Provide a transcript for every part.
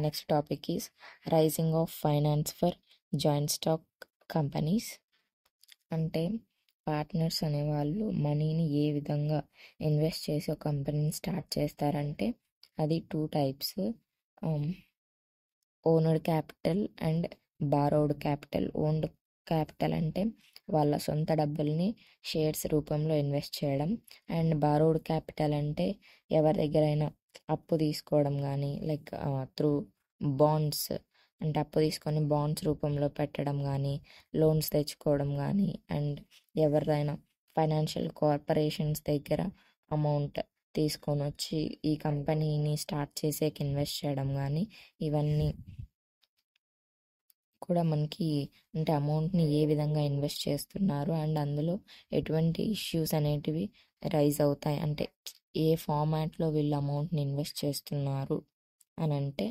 Next topic is raising of finance for joint stock companies. అంటే partners అనేవాళ్ళు మనీని ఏ విధంగా ఇన్వెస్ట్ చేసి ఒక కంపెనీని స్టార్ట్ చేస్తారంటే అది 2 types, owned capital and borrowed capital. Owned capital అంటే వాళ్ళ సొంత డబ్బుల్ని షేర్స్ రూపంలో ఇన్వెస్ట్ చేయడం, అండ్ బారోడ్ క్యాపిటల్ అంటే ఎవరి దగ్గరైనా అప్పు తీసుకోవడం కానీ లైక్ త్రూ బాండ్స్, అంటే అప్పు తీసుకొని బాండ్స్ రూపంలో పెట్టడం కానీ, లోన్స్ తెచ్చుకోవడం కానీ, అండ్ ఎవరైనా ఫైనాన్షియల్ కార్పొరేషన్స్ దగ్గర అమౌంట్ తీసుకొని వచ్చి ఈ కంపెనీని స్టార్ట్ చేసేకి ఇన్వెస్ట్ చేయడం కానీ, ఇవన్నీ కూడా మనకి అంటే అమౌంట్ని ఏ విధంగా ఇన్వెస్ట్ చేస్తున్నారు అండ్ అందులో ఎటువంటి ఇష్యూస్ అనేటివి రైజ్ అవుతాయి, అంటే ఏ ఫార్మాట్లో వీళ్ళు అమౌంట్ని ఇన్వెస్ట్ చేస్తున్నారు అని అంటే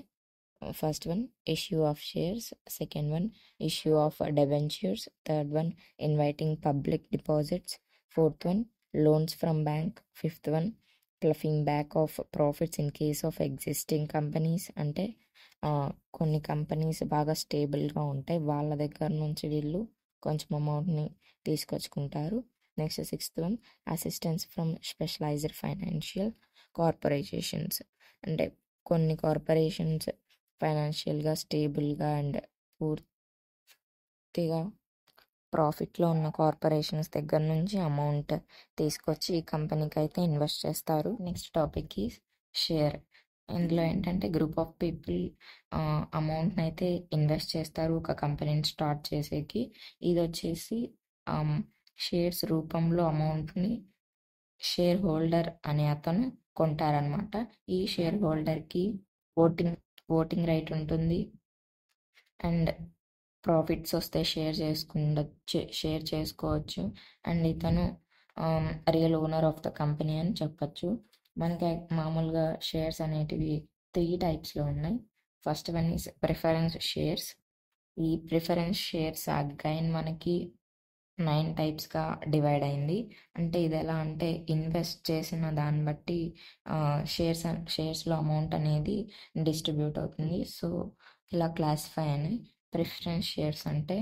first one issue of shares, second one issue of debentures, third one inviting public deposits, fourth one loans from bank, fifth one ploughing back of profits in case of existing companies. అంటే కొన్ని companies బాగా స్టేబుల్గా ఉంటాయి, వాళ్ళ దగ్గర నుంచి వీళ్ళు కొంచెం అమౌంట్ని తీసుకొచ్చుకుంటారు. Next sixth one assistance from specialised financial corporations. అంటే కొన్ని కార్పొరేషన్స్ ఫైనాన్షియల్గా స్టేబుల్గా అండ్ పూర్తిగా ప్రాఫిట్లో ఉన్న కార్పొరేషన్స్ దగ్గర నుంచి అమౌంట్ తీసుకొచ్చి ఈ కంపెనీకి అయితే ఇన్వెస్ట్ చేస్తారు. Next topic is share. ఇందులో ఏంటంటే గ్రూప్ ఆఫ్ పీపుల్ అమౌంట్ని అయితే ఇన్వెస్ట్ చేస్తారు ఒక కంపెనీని స్టార్ట్ చేసేకి. ఇది వచ్చేసి షేర్స్ రూపంలో అమౌంట్ని షేర్ హోల్డర్ అనే అతను కొంటారనమాట. ఈ షేర్ హోల్డర్కి ఓటింగ్ రైట్ ఉంటుంది అండ్ ప్రాఫిట్స్ వస్తే షేర్ చేసుకోవచ్చు అండ్ ఇతను real owner of the company అని చెప్పచ్చు. మనకి మామూలుగా షేర్స్ అనేటివి 3 టైప్స్లో ఉన్నాయి. First one is preference shares. ఈ ప్రిఫరెన్స్ షేర్స్ అగైన్ మనకి 9 టైప్స్గా డివైడ్ అయింది. అంటే ఇది ఎలా అంటే ఇన్వెస్ట్ చేసిన దాన్ని బట్టి షేర్స్లో అమౌంట్ అనేది డిస్ట్రిబ్యూట్ అవుతుంది. సో ఇలా క్లాసిఫై అయినాయి. ప్రిఫరెన్స్ షేర్స్ అంటే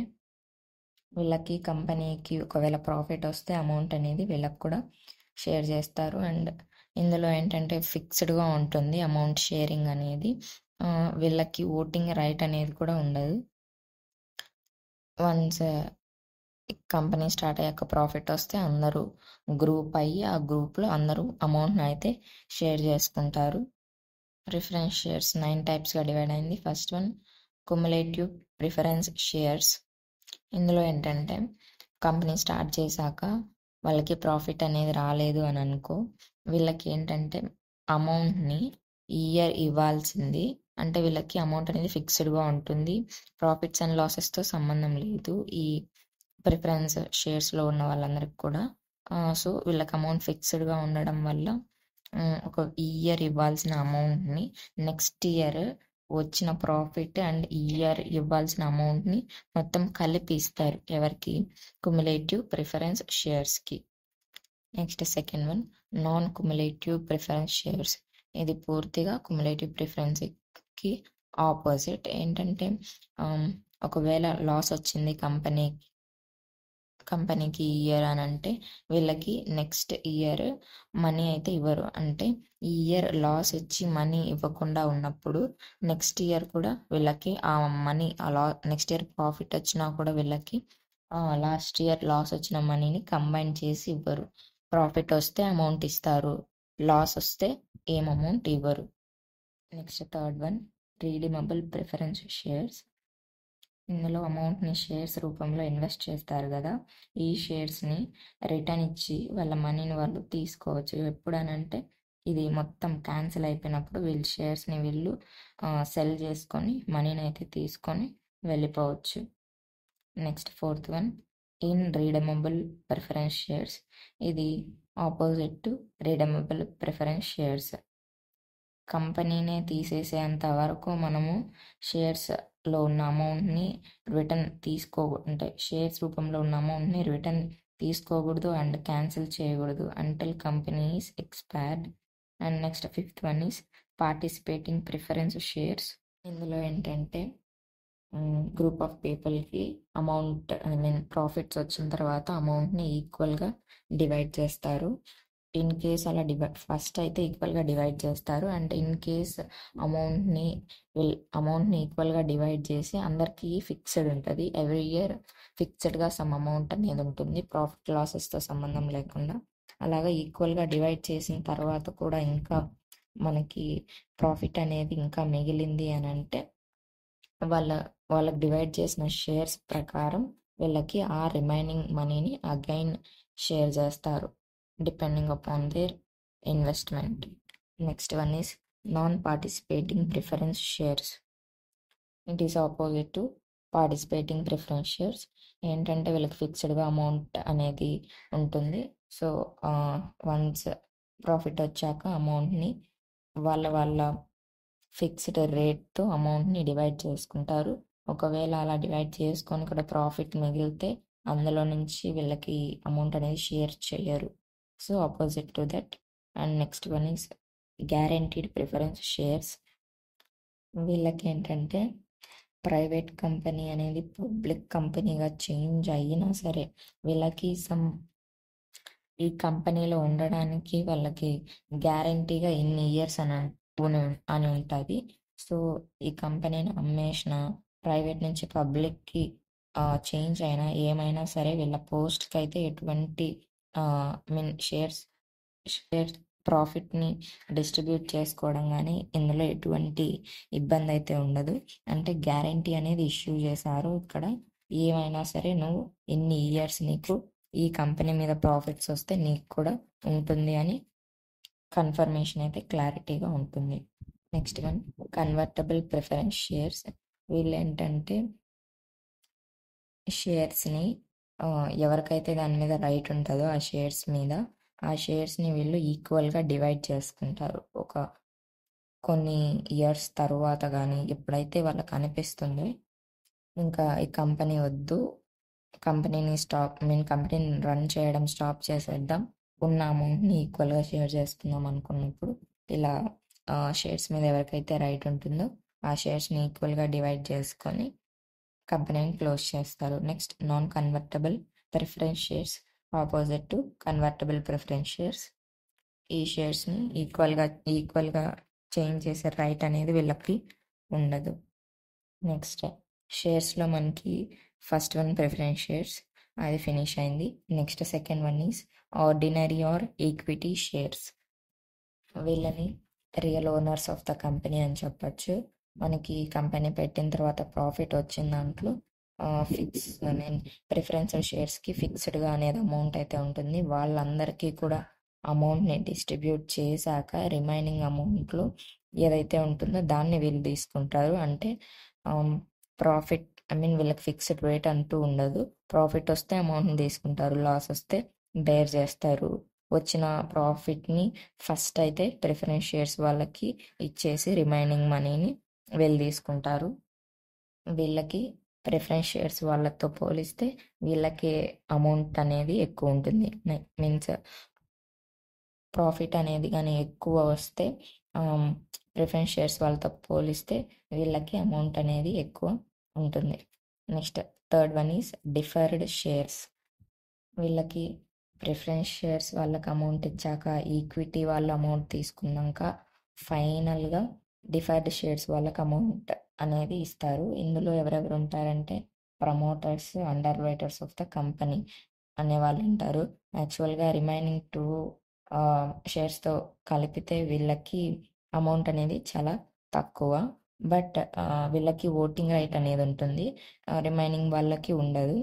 వీళ్ళకి కంపెనీకి ఒకవేళ ప్రాఫిట్ వస్తే అమౌంట్ అనేది వీళ్ళకి కూడా షేర్ చేస్తారు అండ్ ఇందులో ఏంటంటే ఫిక్స్డ్గా ఉంటుంది అమౌంట్ షేరింగ్ అనేది. వీళ్ళకి ఓటింగ్ రైట్ అనేది కూడా ఉండదు. వన్స్ కంపెనీ స్టార్ట్ అయ్యాక ప్రాఫిట్ వస్తే అందరూ గ్రూప్ అయ్యి ఆ గ్రూప్లో అందరూ అమౌంట్ని అయితే షేర్ చేసుకుంటారు. ప్రిఫరెన్స్ షేర్స్ 9 టైప్స్గా డివైడ్ అయింది. First one cumulative preference shares. ఇందులో ఏంటంటే కంపెనీ స్టార్ట్ చేశాక వాళ్ళకి ప్రాఫిట్ అనేది రాలేదు అని అనుకో, వీళ్ళకి ఏంటంటే అమౌంట్ని ఇయర్ ఇవ్వాల్సింది, అంటే వీళ్ళకి అమౌంట్ అనేది ఫిక్స్డ్గా ఉంటుంది, ప్రాఫిట్స్ అండ్ లాసెస్తో సంబంధం లేదు ఈ ప్రిఫరెన్స్ షేర్స్లో ఉన్న వాళ్ళందరికి కూడా. సో వీళ్ళకి అమౌంట్ ఫిక్స్డ్గా ఉండడం వల్ల ఒక ఇయర్ ఇవ్వాల్సిన అమౌంట్ని నెక్స్ట్ ఇయర్ వచ్చిన ప్రాఫిట్ అండ్ ఇయర్ ఇవ్వాల్సిన అమౌంట్ని మొత్తం కలిపి ఇస్తారు ఎవరికి, క్యుములేటివ్ ప్రిఫరెన్స్ షేర్స్కి. Next second one non cumulative preference shares. ఇది పూర్తిగా క్యుములేటివ్ ప్రిఫరెన్స్కి ఆపోజిట్. ఏంటంటే ఒకవేళ లాస్ వచ్చింది కంపెనీకి ఇయర్ అని అంటే వీళ్ళకి నెక్స్ట్ ఇయర్ మనీ అయితే ఇవ్వరు. అంటే ఈ ఇయర్ లాస్ వచ్చి మనీ ఇవ్వకుండా ఉన్నప్పుడు నెక్స్ట్ ఇయర్ కూడా వీళ్ళకి ఆ మనీ నెక్స్ట్ ఇయర్ ప్రాఫిట్ వచ్చినా కూడా వీళ్ళకి లాస్ట్ ఇయర్ లాస్ వచ్చిన మనీని కంబైన్ చేసి ఇవ్వరు. ప్రాఫిట్ వస్తే అమౌంట్ ఇస్తారు, లాస్ వస్తే ఏం అమౌంట్ ఇవ్వరు. Next third one redeemable preference shares. ఇందులో అమౌంట్ని షేర్స్ రూపంలో ఇన్వెస్ట్ చేస్తారు కదా, ఈ షేర్స్ని రిటర్న్ ఇచ్చి వాళ్ళ మనీని వాళ్ళు తీసుకోవచ్చు. ఎప్పుడనంటే ఇది మొత్తం క్యాన్సిల్ అయిపోయినప్పుడు వీళ్ళు షేర్స్ని వీళ్ళు సెల్ చేసుకొని మనీని అయితే తీసుకొని వెళ్ళిపోవచ్చు. Next fourth one in redeemable preference shares. ఇది opposite to redeemable preference shares. కంపెనీనే తీసేసేంత వరకు మనము షేర్స్లో ఉన్న అమౌంట్ని రిటర్న్ అంటే షేర్స్ రూపంలో ఉన్న అమౌంట్ని రిటర్న్ తీసుకోకూడదు అండ్ క్యాన్సిల్ చేయకూడదు until company is expired. And next fifth one is participating preference shares. ఇందులో ఏంటంటే గ్రూప్ ఆఫ్ పీపుల్కి అమౌంట్ ప్రాఫిట్స్ వచ్చిన తర్వాత అమౌంట్ని ఈక్వల్గా డివైడ్ చేస్తారు. ఇన్ కేస్ అలా ఫస్ట్ అయితే ఈక్వల్గా డివైడ్ చేస్తారు. అండ్ ఇన్ కేస్ అమౌంట్ని అమౌంట్ని ఈక్వల్గా డివైడ్ చేసి అందరికీ ఫిక్స్డ్ ఉంటుంది. ఎవ్రీ ఇయర్ ఫిక్స్డ్గా సమ్ అమౌంట్ అనేది ఉంటుంది, ప్రాఫిట్ లాసెస్తో సంబంధం లేకుండా. అలాగా ఈక్వల్గా డివైడ్ చేసిన తర్వాత కూడా ఇంకా మనకి ప్రాఫిట్ అనేది ఇంకా మిగిలింది అని అంటే వాళ్ళకి డివైడ్ చేసిన షేర్స్ ప్రకారం వీళ్ళకి ఆ రిమైనింగ్ మనీని అగైన్ షేర్ చేస్తారు, depending upon there investment. Next one is non participating preference shares. It is opposite to participating preference shares. ఏంటంటే వీళ్ళకి ఫిక్స్డ్గా అమౌంట్ అనేది ఉంటుంది. సో వన్స్ ప్రాఫిట్ వచ్చాక అమౌంట్ని వాళ్ళ ఫిక్స్డ్ రేట్తో అమౌంట్ని డివైడ్ చేసుకుంటారు. ఒకవేళ అలా డివైడ్ చేసుకొని కూడా ప్రాఫిట్ మిగిలితే అందులో నుంచి వీళ్ళకి అమౌంట్ అనేది షేర్ చేయరు. So opposite to that. And next one is guaranteed preference shares. వీళ్ళకి ఏంటంటే ప్రైవేట్ కంపెనీ అనేది పబ్లిక్ కంపెనీగా చేంజ్ అయినా సరే వీళ్ళకి ఈ కంపెనీలో ఉండడానికి వాళ్ళకి గ్యారంటీగా ఇన్ని ఇయర్స్ అని ఉంటుంది. సో ఈ కంపెనీని అమ్మేసిన ప్రైవేట్ నుంచి పబ్లిక్కి చేంజ్ అయినా ఏమైనా సరే వీళ్ళ పోస్ట్కి అయితే ఎటువంటి షేర్స్ ప్రాఫిట్ని డిస్ట్రిబ్యూట్ చేసుకోవడం కానీ ఇందులో ఎటువంటి ఇబ్బంది అయితే ఉండదు. అంటే గ్యారంటీ అనేది ఇష్యూ చేశారు ఇక్కడ. ఏమైనా సరే నువ్వు ఇన్ని ఇయర్స్ నీకు ఈ కంపెనీ మీద ప్రాఫిట్స్ వస్తే నీకు కూడా ఉంటుంది అని కన్ఫర్మేషన్ అయితే క్లారిటీగా ఉంటుంది. Next one convertible preference shares. వీళ్ళు ఏంటంటే షేర్స్ని ఎవరికైతే దాని మీద రైట్ ఉంటుందో ఆ షేర్స్ని వీళ్ళు ఈక్వల్గా డివైడ్ చేసుకుంటారు. కొన్ని ఇయర్స్ తర్వాత కానీ ఎప్పుడైతే వాళ్ళకి అనిపిస్తుందో ఇంకా ఈ కంపెనీ వద్దు, కంపెనీని రన్ చేయడం స్టాప్ చేసేద్దాం, ఉన్న అమౌంట్ని ఈక్వల్గా షేర్ చేసుకుందాం అనుకున్నప్పుడు ఇలా షేర్స్ మీద ఎవరికైతే రైట్ ఉంటుందో ఆ షేర్స్ని ఈక్వల్గా డివైడ్ చేసుకొని కంపెనీని క్లోజ్ చేస్తారు. Next non convertible preference shares, opposite to convertible preference shares. ఈ షేర్స్ని ఈక్వల్గా చేంజ్ చేసే రైట్ అనేది వీళ్ళకి ఉండదు. నెక్స్ట్ షేర్స్లో మనకి ఫస్ట్ వన్ ప్రిఫరెన్స్ షేర్స్, అది ఫినిష్ అయింది. Next second one is ordinary or equity shares. వీళ్ళని real owners of the company అని చెప్పచ్చు. మనకి కంపెనీ పెట్టిన తర్వాత ప్రాఫిట్ వచ్చిన దాంట్లో ప్రిఫరెన్స్ షేర్స్కి ఫిక్స్డ్గా అనేది అమౌంట్ అయితే ఉంటుంది. వాళ్ళందరికీ కూడా అమౌంట్ని డిస్ట్రిబ్యూట్ చేశాక రిమైనింగ్ అమౌంట్లో ఏదైతే ఉంటుందో దాన్ని వీళ్ళు తీసుకుంటారు. అంటే ప్రాఫిట్ వీళ్ళకి ఫిక్స్డ్ రేట్ అంటూ ఉండదు. ప్రాఫిట్ వస్తే అమౌంట్ని తీసుకుంటారు, లాస్ వస్తే బేర్ చేస్తారు. వచ్చిన ప్రాఫిట్ని ఫస్ట్ అయితే ప్రిఫరెన్స్ షేర్స్ వాళ్ళకి ఇచ్చేసి రిమైనింగ్ మనీని వీళ్ళు తీసుకుంటారు. వీళ్ళకి ప్రిఫరెన్స్ షేర్స్ వాళ్ళతో పోలిస్తే వీళ్ళకి అమౌంట్ అనేది ఎక్కువ ఉంటుంది. మీన్స్ ప్రాఫిట్ అనేది కానీ ఎక్కువ వస్తే ప్రిఫరెన్స్ షేర్స్ వాళ్ళతో పోలిస్తే వీళ్ళకి అమౌంట్ అనేది ఎక్కువ ఉంటుంది. Next third one is deferred shares. వీళ్ళకి ప్రిఫరెన్స్ షేర్స్ వాళ్ళకి అమౌంట్ ఇచ్చాక ఈక్విటీ వాళ్ళు అమౌంట్ తీసుకున్నాక ఫైనల్గా డిఫర్డ్ షేర్స్ వాళ్ళకి అమౌంట్ అనేది ఇస్తారు. ఇందులో ఎవరెవరు ఉంటారంటే promoters, under writers of the company అనే వాళ్ళు ఉంటారు. యాక్చువల్గా రిమైనింగ్ 2 షేర్స్తో కలిపితే వీళ్ళకి అమౌంట్ అనేది చాలా తక్కువ. బట్ వీళ్ళకి ఓటింగ్ రైట్ అనేది ఉంటుంది, రిమైనింగ్ వాళ్ళకి ఉండదు.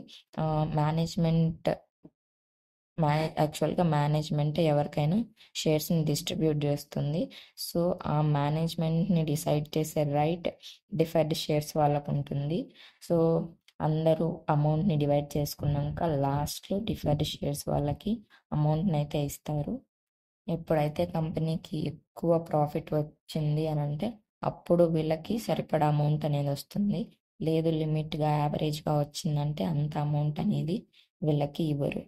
యాక్చువల్గా మేనేజ్మెంట్ ఎవరికైనా షేర్స్ని డిస్ట్రిబ్యూట్ చేస్తుంది. సో ఆ మేనేజ్మెంట్ని డిసైడ్ చేసే రైట్ డిఫర్డ్ షేర్స్ వాళ్ళకు ఉంటుంది. సో అందరూ అమౌంట్ని డివైడ్ చేసుకున్నాక లాస్ట్లో డిఫర్డ్ షేర్స్ వాళ్ళకి అమౌంట్ని అయితే ఇస్తారు. ఎప్పుడైతే కంపెనీకి ఎక్కువ ప్రాఫిట్ వచ్చింది అని అంటే అప్పుడు వీళ్ళకి సరిపడా అమౌంట్ అనేది వస్తుంది. లేదు లిమిట్గా యావరేజ్గా వచ్చిందంటే అంత అమౌంట్ అనేది వీళ్ళకి ఇవ్వరు.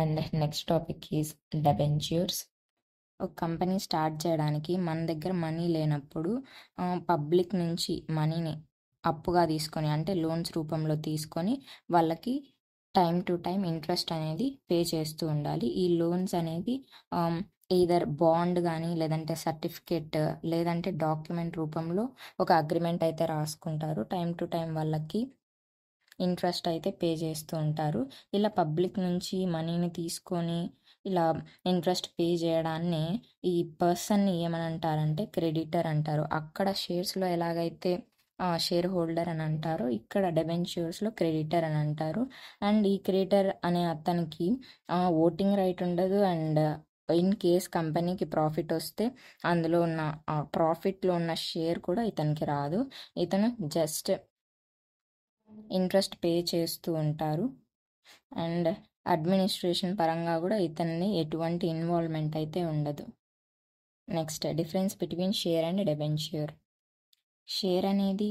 And next topic is debentures. ఒక కంపెనీ స్టార్ట్ చేయడానికి మన దగ్గర మనీ లేనప్పుడు పబ్లిక్ నుంచి మనీని అప్పుగా తీసుకొని అంటే లోన్స్ రూపంలో తీసుకొని వాళ్ళకి టైం టు టైం ఇంట్రెస్ట్ అనేది పే చేస్తూ ఉండాలి. ఈ లోన్స్ అనేది ఈదర్ బాండ్ కానీ లేదంటే సర్టిఫికేట్ లేదంటే డాక్యుమెంట్ రూపంలో ఒక అగ్రిమెంట్ అయితే రాసుకుంటారు. టైం టు టైం వాళ్ళకి ఇంట్రెస్ట్ అయితే పే చేస్తూ ఉంటారు. ఇలా పబ్లిక్ నుంచి మనీని తీసుకొని ఇలా ఇంట్రెస్ట్ పే చేయడాన్ని ఈ పర్సన్ని ఏమని అంటారంటే క్రెడిటర్ అంటారు. అక్కడ షేర్స్లో ఎలాగైతే షేర్ హోల్డర్ అని అంటారు, ఇక్కడ డెబెంచర్స్లో క్రెడిటర్ అని అంటారు. అండ్ ఈ క్రెడిటర్ అనే అతనికి ఓటింగ్ రైట్ ఉండదు. అండ్ ఇన్ కేస్ కంపెనీకి ప్రాఫిట్ వస్తే అందులో ఉన్న ప్రాఫిట్లో ఉన్న షేర్ కూడా ఇతనికి రాదు. ఇతను జస్ట్ ఇంట్రెస్ట్ పే చేస్తూ ఉంటారు. అండ్ అడ్మినిస్ట్రేషన్ పరంగా కూడా ఇతన్ని ఎటువంటి ఇన్వాల్వ్మెంట్ అయితే ఉండదు. Next difference between share and debenture. Share అనేది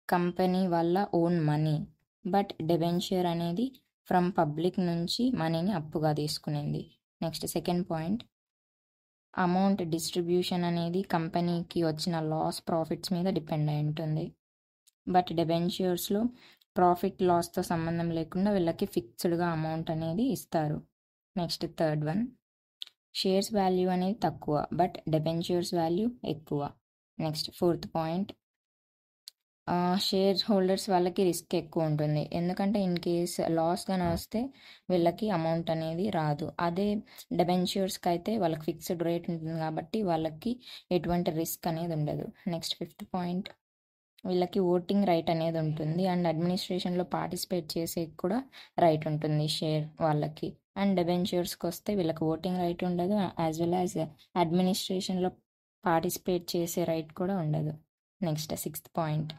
కంపెనీ వల్ల ఓన్ మనీ, బట్ డెబెంచర్ అనేది ఫ్రమ్ పబ్లిక్ నుంచి మనీని అప్పుగా తీసుకునేది. Next second point, amount distribution అనేది కంపెనీకి వచ్చిన లాస్ ప్రాఫిట్స్ మీద డిపెండ్ అయి ఉంటుంది. బట్ డెబెంచర్స్లో ప్రాఫిట్ లాస్తో సంబంధం లేకుండా వీళ్ళకి ఫిక్స్డ్గా అమౌంట్ అనేది ఇస్తారు. Next third one, shares value అనేది తక్కువ బట్ డెబెంచర్స్ వాల్యూ ఎక్కువ. Next fourth point, share holders వాళ్ళకి రిస్క్ ఎక్కువ ఉంటుంది. ఎందుకంటే ఇన్ కేస్ లాస్ కానీ వస్తే వీళ్ళకి అమౌంట్ అనేది రాదు. అదే డెబెంచర్స్కి అయితే వాళ్ళకి ఫిక్స్డ్ రేట్ ఉంటుంది కాబట్టి వాళ్ళకి ఎటువంటి రిస్క్ అనేది ఉండదు. నెక్స్ట్ ఫిఫ్త్ పాయింట్, వీళ్ళకి ఓటింగ్ రైట్ అనేది ఉంటుంది. అండ్ అడ్మినిస్ట్రేషన్లో పార్టిసిపేట్ చేసే కూడా రైట్ ఉంటుంది షేర్ వాళ్ళకి. అండ్ డెబెంచర్స్కి వస్తే వీళ్ళకి ఓటింగ్ రైట్ ఉండదు, యాజ్ వెల్ యాజ్ అడ్మినిస్ట్రేషన్లో పార్టిసిపేట్ చేసే రైట్ కూడా ఉండదు. నెక్స్ట్ సిక్స్త్ పాయింట్,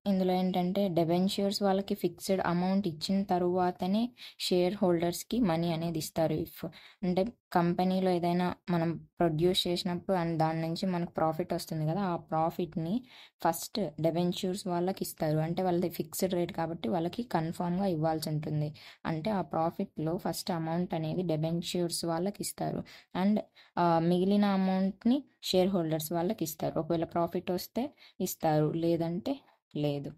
ఇందులో ఏంటంటే డెబెంచర్స్ వాళ్ళకి ఫిక్స్డ్ అమౌంట్ ఇచ్చిన తరువాతనే షేర్ హోల్డర్స్కి మనీ అనేది ఇస్తారు. ఇఫ్ అంటే కంపెనీలో ఏదైనా మనం ప్రొడ్యూస్ చేసినప్పుడు అండ్ దాని నుంచి మనకు ప్రాఫిట్ వస్తుంది కదా, ఆ ప్రాఫిట్ని ఫస్ట్ డెబెంచర్స్ వాళ్ళకి ఇస్తారు. అంటే వాళ్ళది ఫిక్స్డ్ రేట్ కాబట్టి వాళ్ళకి కన్ఫామ్గా ఇవ్వాల్సి ఉంటుంది. అంటే ఆ ప్రాఫిట్లో ఫస్ట్ అమౌంట్ అనేది డెబెంచర్స్ వాళ్ళకి ఇస్తారు. అండ్ మిగిలిన అమౌంట్ని షేర్ హోల్డర్స్ వాళ్ళకి ఇస్తారు. ఒకవేళ ప్రాఫిట్ వస్తే ఇస్తారు, లేదంటే లేదు.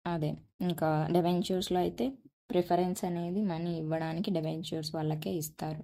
అదే ఇంకా డెబెంచర్స్లో అయితే ప్రిఫరెన్స్ అనేది మనీ ఇవ్వడానికి డెబెంచర్స్ వాళ్ళకే ఇస్తారు.